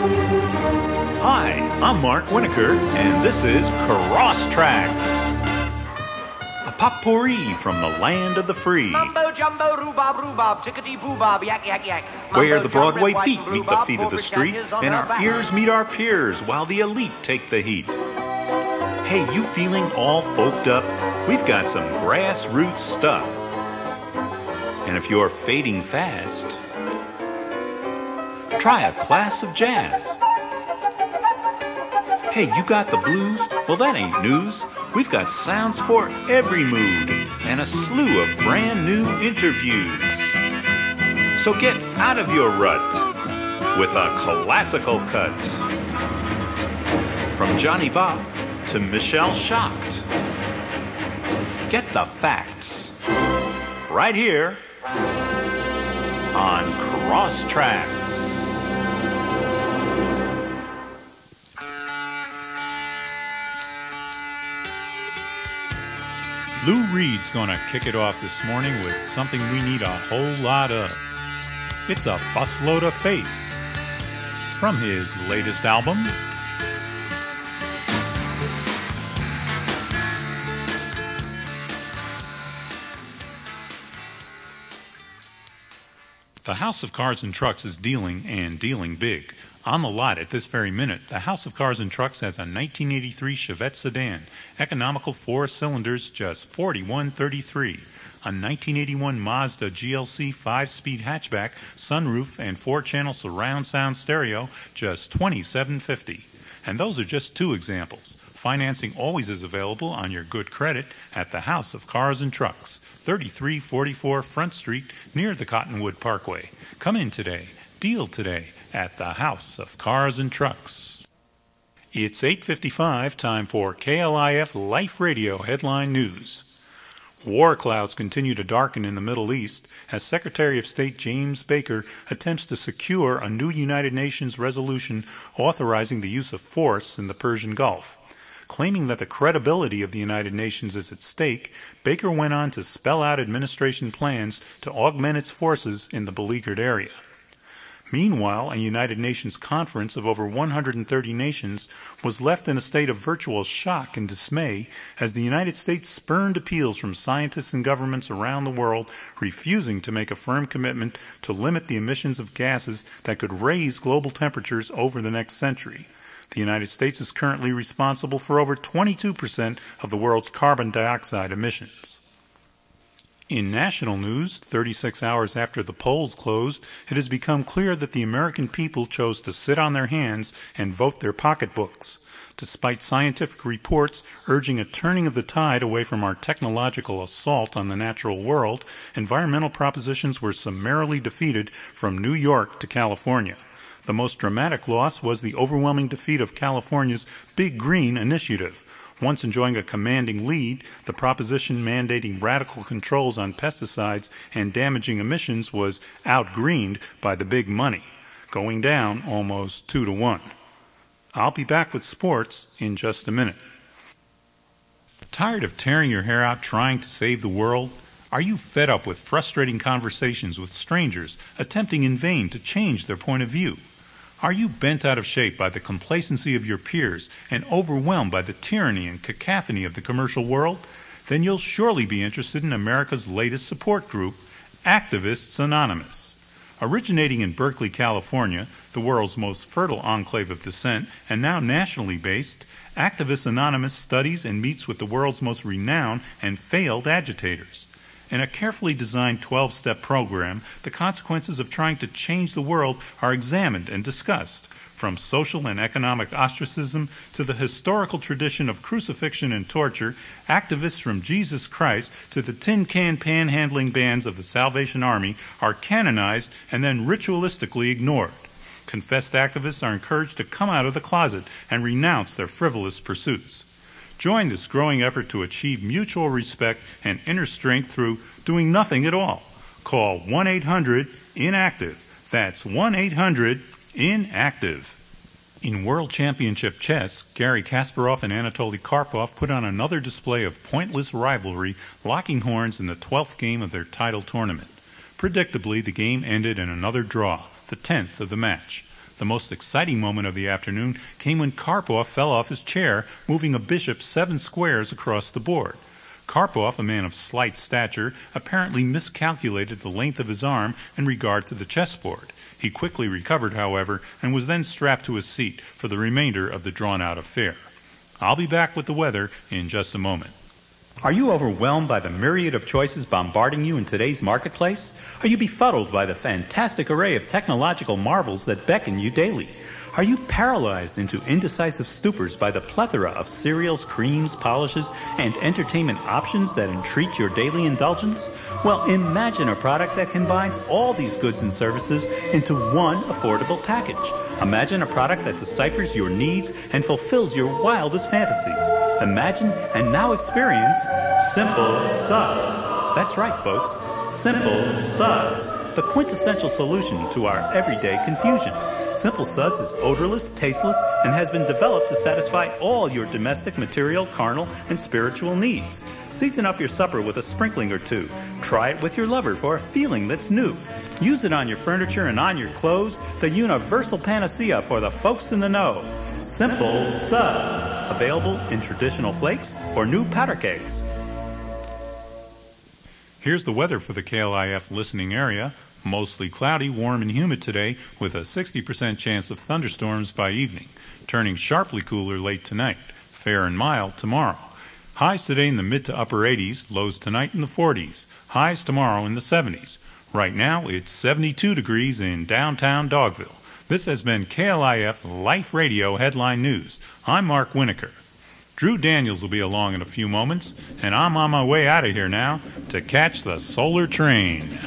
Hi, I'm Marc Winokur, and this is Crosstrax, a potpourri from the land of the free, Mumbo jumbo rhubarb, tickety boobob, yak yak yak. where the Broadway beat meet the feet of the street, and our ears meet our peers while the elite take the heat. Hey, you feeling all folked up? We've got some grassroots stuff. And if you're fading fast, try a class of jazz. Hey, you got the blues? Well, that ain't news. We've got sounds for every mood and a slew of brand new interviews. So get out of your rut with a classical cut. From Johnny Bop to Michelle Shocked. Get the facts right here on Crosstrax. Lou Reed's gonna kick it off this morning with something we need a whole lot of. It's a busload of faith from his latest album, The House of Cars and Trucks is dealing, and dealing big. On the lot at this very minute, the House of Cars and Trucks has a 1983 Chevette sedan, economical 4 cylinders, just $41.33. A 1981 Mazda GLC 5-speed hatchback, sunroof, and 4-channel surround sound stereo, just $27.50. And those are just 2 examples. Financing always is available on your good credit at the House of Cars and Trucks, 3344 Front Street near the Cottonwood Parkway. Come in today. Deal today at the House of Cars and Trucks. It's 8:55, time for KLIF Life Radio headline news. War clouds continue to darken in the Middle East as Secretary of State James Baker attempts to secure a new United Nations resolution authorizing the use of force in the Persian Gulf. Claiming that the credibility of the United Nations is at stake, Baker went on to spell out administration plans to augment its forces in the beleaguered area. Meanwhile, a United Nations conference of over 130 nations was left in a state of virtual shock and dismay as the United States spurned appeals from scientists and governments around the world refusing to make a firm commitment to limit the emissions of gases that could raise global temperatures over the next century. The United States is currently responsible for over 22% of the world's carbon dioxide emissions. In national news, 36 hours after the polls closed, it has become clear that the American people chose to sit on their hands and vote their pocketbooks. Despite scientific reports urging a turning of the tide away from our technological assault on the natural world, environmental propositions were summarily defeated from New York to California. The most dramatic loss was the overwhelming defeat of California's Big Green Initiative. Once enjoying a commanding lead, the proposition mandating radical controls on pesticides and damaging emissions was outgreened by the big money, going down almost 2-1. I'll be back with sports in just a minute. Tired of tearing your hair out trying to save the world? Are you fed up with frustrating conversations with strangers attempting in vain to change their point of view? Are you bent out of shape by the complacency of your peers and overwhelmed by the tyranny and cacophony of the commercial world? Then you'll surely be interested in America's latest support group, Activists Anonymous. Originating in Berkeley, California, the world's most fertile enclave of dissent, and now nationally based, Activists Anonymous studies and meets with the world's most renowned and failed agitators. In a carefully designed 12-step program, the consequences of trying to change the world are examined and discussed, from social and economic ostracism to the historical tradition of crucifixion and torture. Activists from Jesus Christ to the tin can panhandling bands of the Salvation Army are canonized and then ritualistically ignored. Confessed activists are encouraged to come out of the closet and renounce their frivolous pursuits. Join this growing effort to achieve mutual respect and inner strength through doing nothing at all. Call 1-800-INACTIVE. That's 1-800-INACTIVE. In World Championship chess, Garry Kasparov and Anatoly Karpov put on another display of pointless rivalry, locking horns in the 12th game of their title tournament. Predictably, the game ended in another draw, the 10th of the match. The most exciting moment of the afternoon came when Karpov fell off his chair, moving a bishop 7 squares across the board. Karpov, a man of slight stature, apparently miscalculated the length of his arm in regard to the chessboard. He quickly recovered, however, and was then strapped to his seat for the remainder of the drawn-out affair. I'll be back with the weather in just a moment. Are you overwhelmed by the myriad of choices bombarding you in today's marketplace? Are you befuddled by the fantastic array of technological marvels that beckon you daily? Are you paralyzed into indecisive stupors by the plethora of cereals, creams, polishes, and entertainment options that entreat your daily indulgence? Well, imagine a product that combines all these goods and services into one affordable package. Imagine a product that deciphers your needs and fulfills your wildest fantasies. Imagine and now experience Simple Suds. That's right, folks. Simple Suds, the quintessential solution to our everyday confusion. Simple Suds is odorless, tasteless, and has been developed to satisfy all your domestic, material, carnal, and spiritual needs. Season up your supper with a sprinkling or two. Try it with your lover for a feeling that's new. Use it on your furniture and on your clothes, the universal panacea for the folks in the know. Simple Suds, available in traditional flakes or new powder kegs. Here's the weather for the KLIF listening area. Mostly cloudy, warm, and humid today with a 60% chance of thunderstorms by evening, turning sharply cooler late tonight, fair and mild tomorrow. Highs today in the mid to upper 80s, lows tonight in the 40s, highs tomorrow in the 70s. Right now, it's 72 degrees in downtown Dogville. This has been KLIF Life Radio Headline News. I'm Marc Winokur. Drew Daniels will be along in a few moments, and I'm on my way out of here now to catch the solar train.